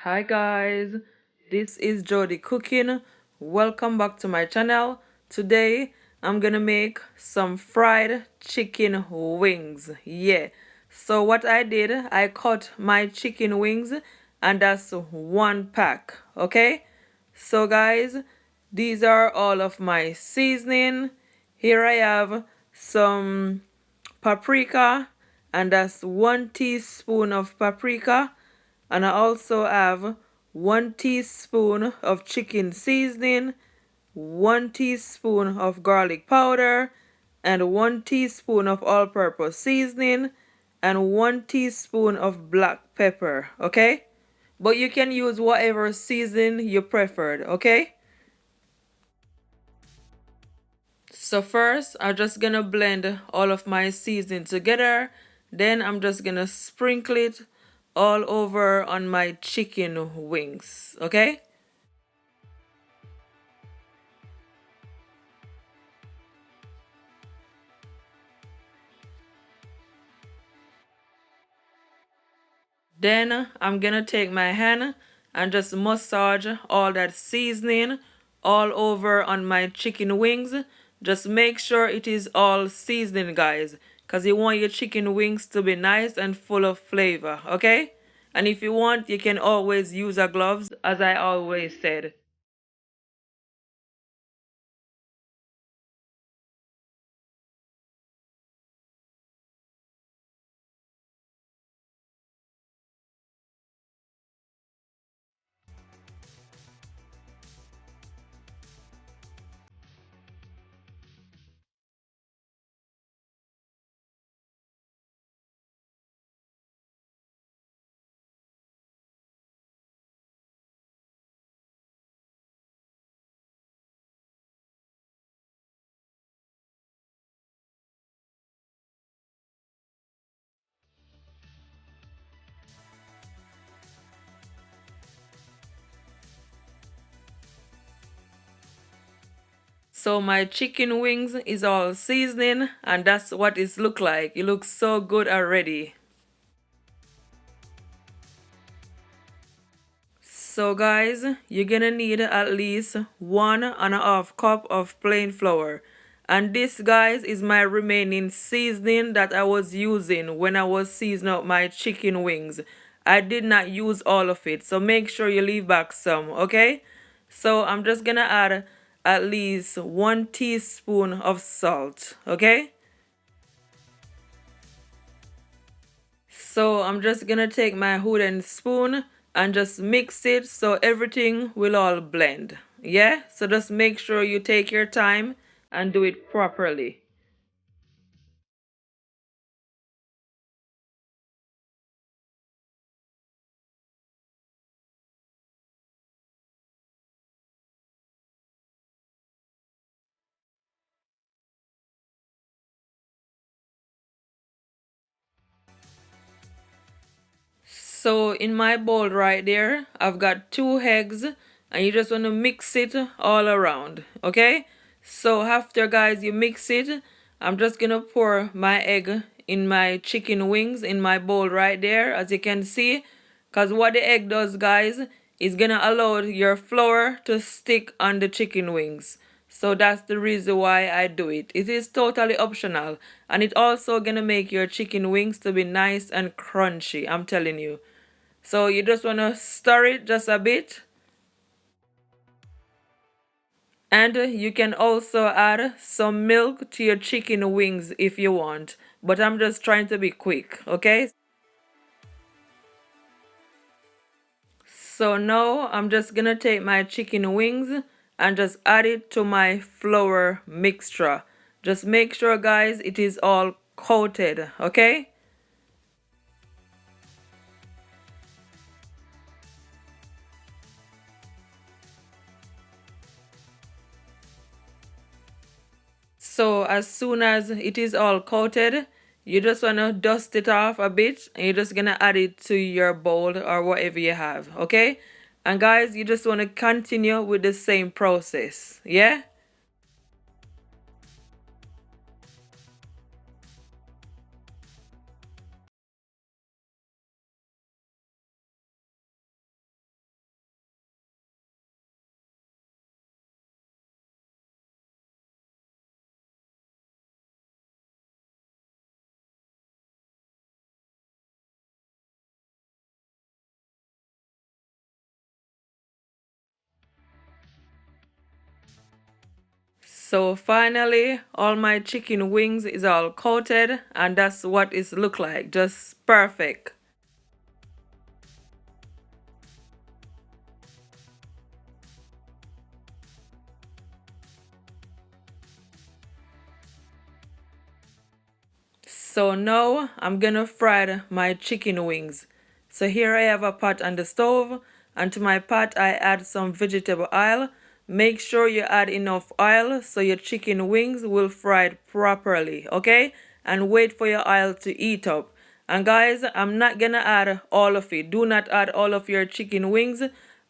Hi guys, this is Jody cooking. Welcome back to my channel. Today I'm gonna make some fried chicken wings. Yeah. So what I did, I cut my chicken wings and that's one pack. Okay? So guys, these are all of my seasoning. Here I have some paprika and that's 1 teaspoon of paprika, and I also have 1 teaspoon of chicken seasoning, 1 teaspoon of garlic powder, and 1 teaspoon of all-purpose seasoning, and 1 teaspoon of black pepper. Okay, but you can use whatever seasoning you preferred. Okay, so first I'm just gonna blend all of my seasoning together, then I'm just gonna sprinkle it all over on my chicken wings. Okay, then I'm gonna take my hand and just massage all that seasoning all over on my chicken wings. Just make sure it is all seasoning, guys, because you want your chicken wings to be nice and full of flavor. Okay, and if you want, you can always use a gloves, as I always said. So my chicken wings is all seasoning, and that's what it look like. It looks so good already. So guys, you're gonna need at least 1.5 cup of plain flour. And this, guys, is my remaining seasoning that I was using when I was seasoning up my chicken wings. I did not use all of it, so make sure you leave back some, okay? So I'm just gonna add at least 1 teaspoon of salt, okay? So I'm just gonna take my wooden spoon and just mix it so everything will all blend. Yeah? So just make sure you take your time and do it properly. So in my bowl right there, I've got 2 eggs, and you just want to mix it all around. Okay? So after, guys, you mix it, I'm just gonna pour my egg in my chicken wings in my bowl right there, as you can see. Because what the egg does, guys, is gonna allow your flour to stick on the chicken wings. So that's the reason why I do it. It is totally optional, and it also gonna make your chicken wings to be nice and crunchy, I'm telling you. So you just wanna stir it just a bit, and you can also add some milk to your chicken wings if you want. But I'm just trying to be quick, okay? So now I'm just gonna take my chicken wings and just add it to my flour mixture. Just make sure, guys, it is all coated, okay? So as soon as it is all coated, you just wanna dust it off a bit, and you're just gonna add it to your bowl or whatever you have, okay? And guys, you just wanna continue with the same process, yeah? So finally, all my chicken wings is all coated, and that's what it look like. Just perfect. So now I'm gonna fry my chicken wings. So here I have a pot on the stove, and to my pot I add some vegetable oil. Make sure you add enough oil so your chicken wings will fry properly, okay? And wait for your oil to heat up. And guys, I'm not gonna add all of it. Do not add all of your chicken wings.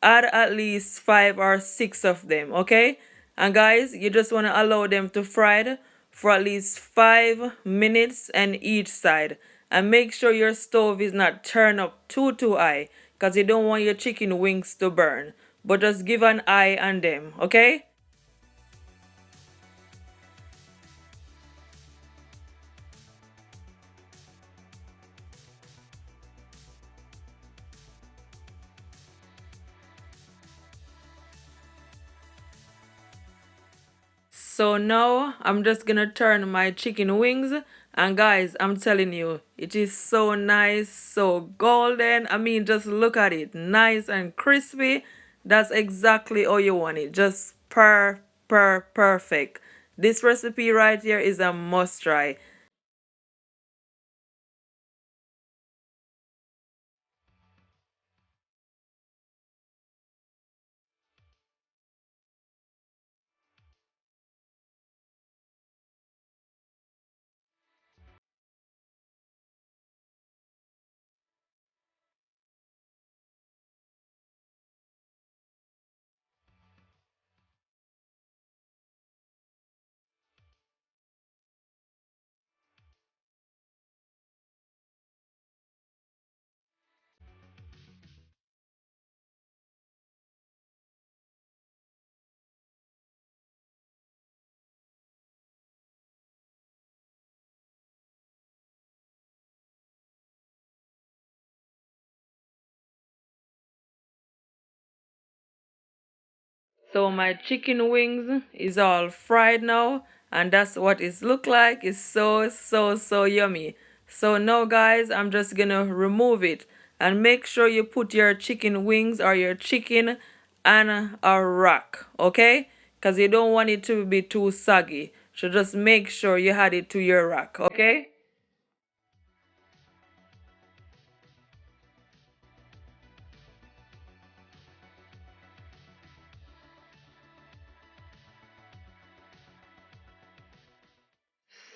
Add at least 5 or 6 of them, okay? And guys, you just wanna allow them to fry for at least 5 minutes on each side. And make sure your stove is not turned up too high because you don't want your chicken wings to burn. But just give an eye on them, okay? So now I'm just gonna turn my chicken wings, and guys, I'm telling you, it is so nice, so golden. I mean, just look at it, nice and crispy. That's exactly how you want it, just perfect. This recipe right here is a must try. So my chicken wings is all fried now, and that's what it look like. It's so yummy. So now guys, I'm just gonna remove it, and make sure you put your chicken wings or your chicken on a rack, okay? Because you don't want it to be too soggy. So just make sure you add it to your rack, okay?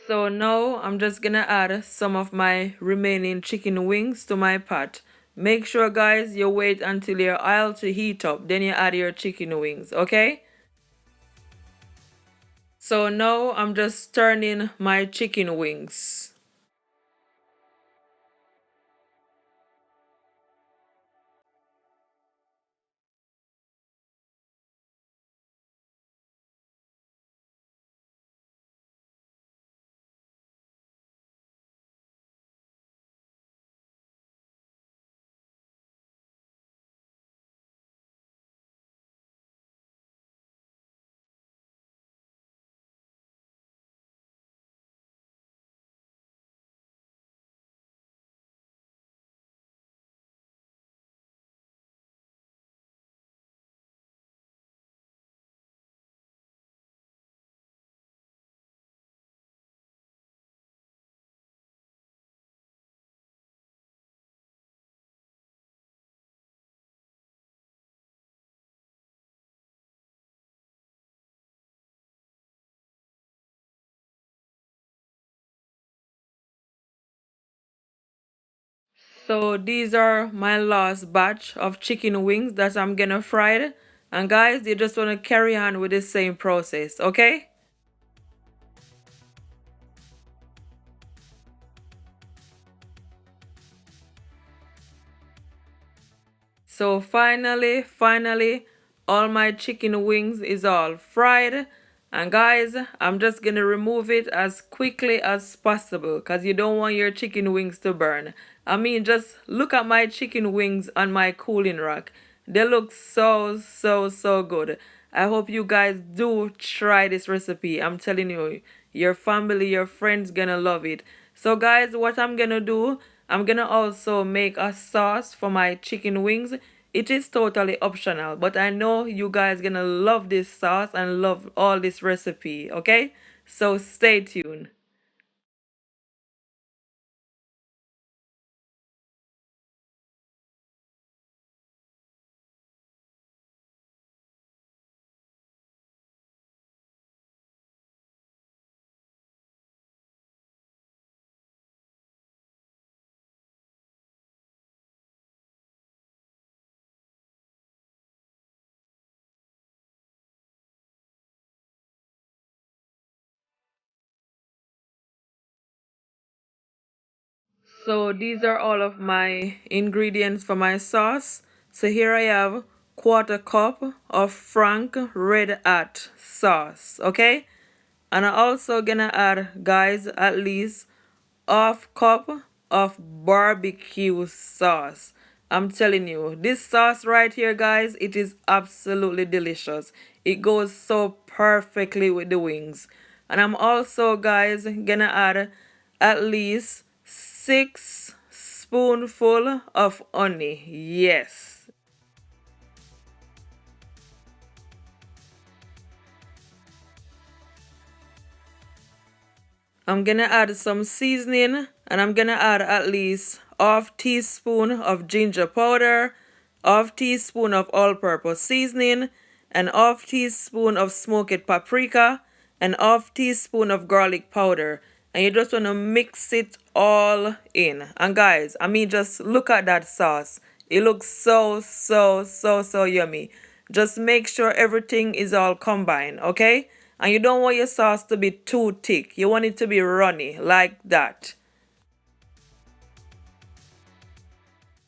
So now I'm just gonna add some of my remaining chicken wings to my pot. Make sure guys you wait until your oil to heat up, then you add your chicken wings, okay? So now I'm just turning my chicken wings. So these are my last batch of chicken wings that I'm gonna fry it. And guys, you just wanna carry on with the same process, okay? So finally, all my chicken wings is all fried. And guys, I'm just gonna remove it as quickly as possible because you don't want your chicken wings to burn. I mean, just look at my chicken wings on my cooling rack. They look so good. I hope you guys do try this recipe. I'm telling you, your family, your friends gonna love it. So guys, what I'm gonna do, I'm gonna also make a sauce for my chicken wings. It is totally optional, but I know you guys gonna love this sauce and love all this recipe, okay? So stay tuned. So these are all of my ingredients for my sauce. So here I have quarter cup of Frank Red Hat sauce, okay? And I also gonna add, guys, at least half cup of barbecue sauce. I'm telling you, this sauce right here, guys, it is absolutely delicious. It goes so perfectly with the wings. And I'm also, guys, gonna add at least 6 spoonful of honey. Yes. I'm gonna add some seasoning and I'm gonna add at least half teaspoon of ginger powder, half teaspoon of all-purpose seasoning, and half teaspoon of smoked paprika, and half teaspoon of garlic powder. And you just wanna mix it all in. And guys, I mean just look at that sauce. It looks so yummy. Just make sure everything is all combined, okay? And you don't want your sauce to be too thick. You want it to be runny, like that.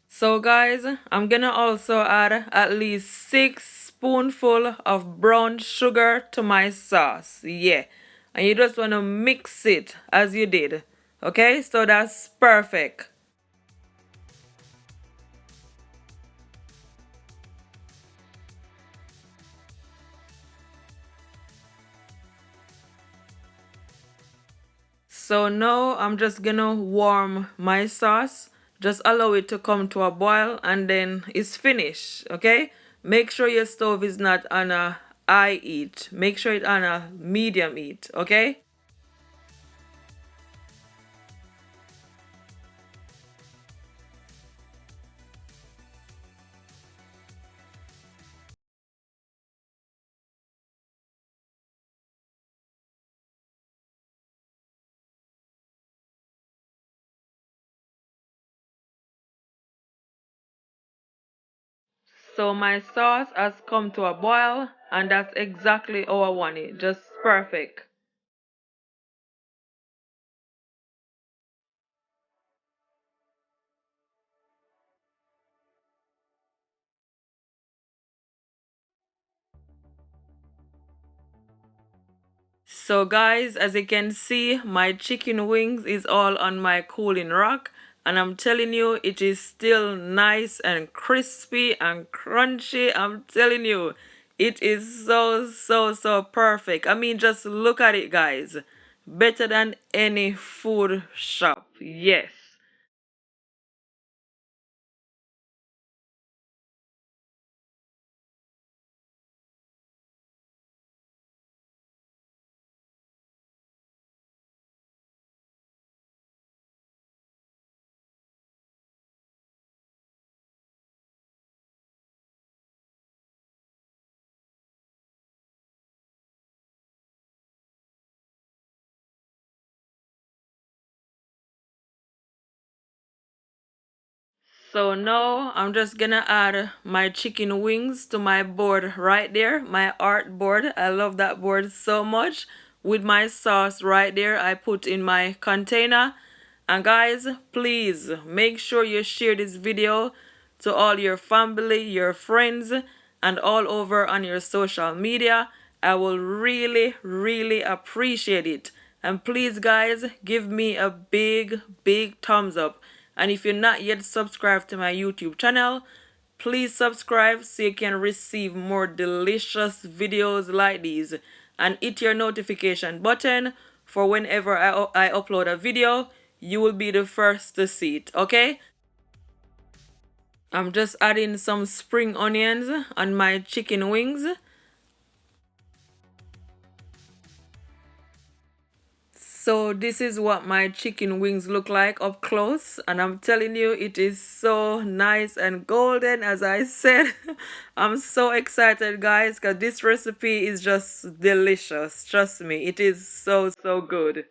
So guys, I'm gonna also add at least 6 spoonful of brown sugar to my sauce. Yeah. And you just wanna mix it as you did. Okay, so that's perfect. So now I'm just gonna warm my sauce. Just allow it to come to a boil and then it's finished. Okay? Make sure your stove is not on a high heat. Make sure it's on a medium heat. Okay? So my sauce has come to a boil and that's exactly how I want it. Just perfect. So guys, as you can see, my chicken wings is all on my cooling rack and I'm telling you it is still nice and crispy and crunchy. I'm telling you, it is so perfect. I mean just look at it guys. Better than any food shop. Yes. So now I'm just gonna add my chicken wings to my board right there, my art board. I love that board so much. With my sauce right there, I put in my container. And guys, please make sure you share this video to all your family, your friends, and all over on your social media. I will really appreciate it. And please, guys, give me a big thumbs up. And if you're not yet subscribed to my YouTube channel, please subscribe so you can receive more delicious videos like these, and hit your notification button for whenever I upload a video, you will be the first to see it, okay? I'm just adding some spring onions on my chicken wings. So this is what my chicken wings look like up close, and I'm telling you it is so nice and golden as I said. I'm so excited guys because this recipe is just delicious. Trust me, it is so good.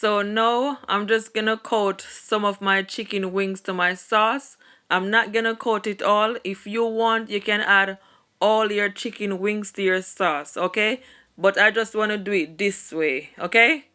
So now I'm just gonna coat some of my chicken wings to my sauce. I'm not gonna coat it all. If you want, you can add all your chicken wings to your sauce, okay? But I just wanna do it this way, okay?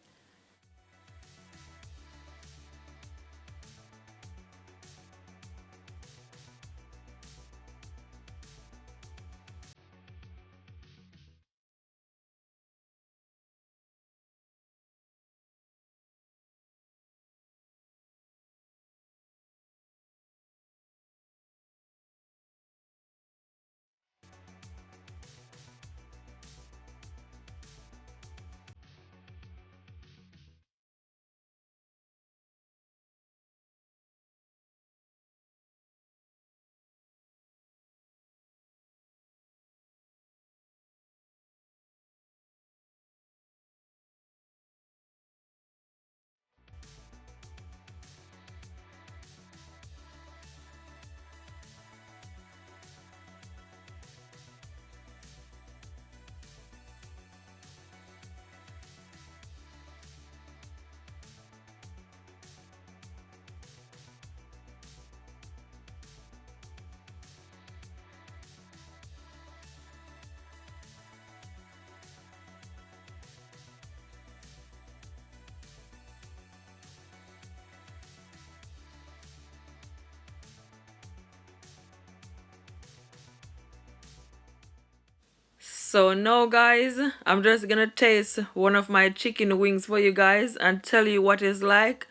So now guys, I'm just gonna taste one of my chicken wings for you guys and tell you what it's like.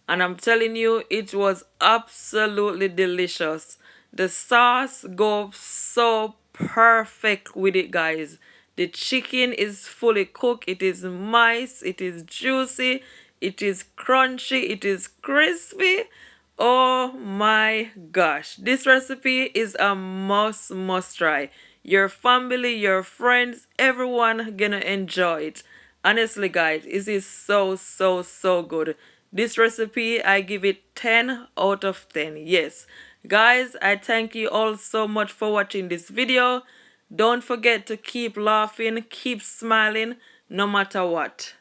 And I'm telling you, it was absolutely delicious. The sauce goes so perfect with it guys. The chicken is fully cooked, it is moist, it is juicy, it is crunchy, it is crispy. Oh my gosh, this recipe is a must try. Your family, your friends, everyone gonna enjoy it. Honestly guys, it is so good. This recipe I give it 10 out of 10. Yes. Guys, I thank you all so much for watching this video. Don't forget to keep laughing, keep smiling no matter what.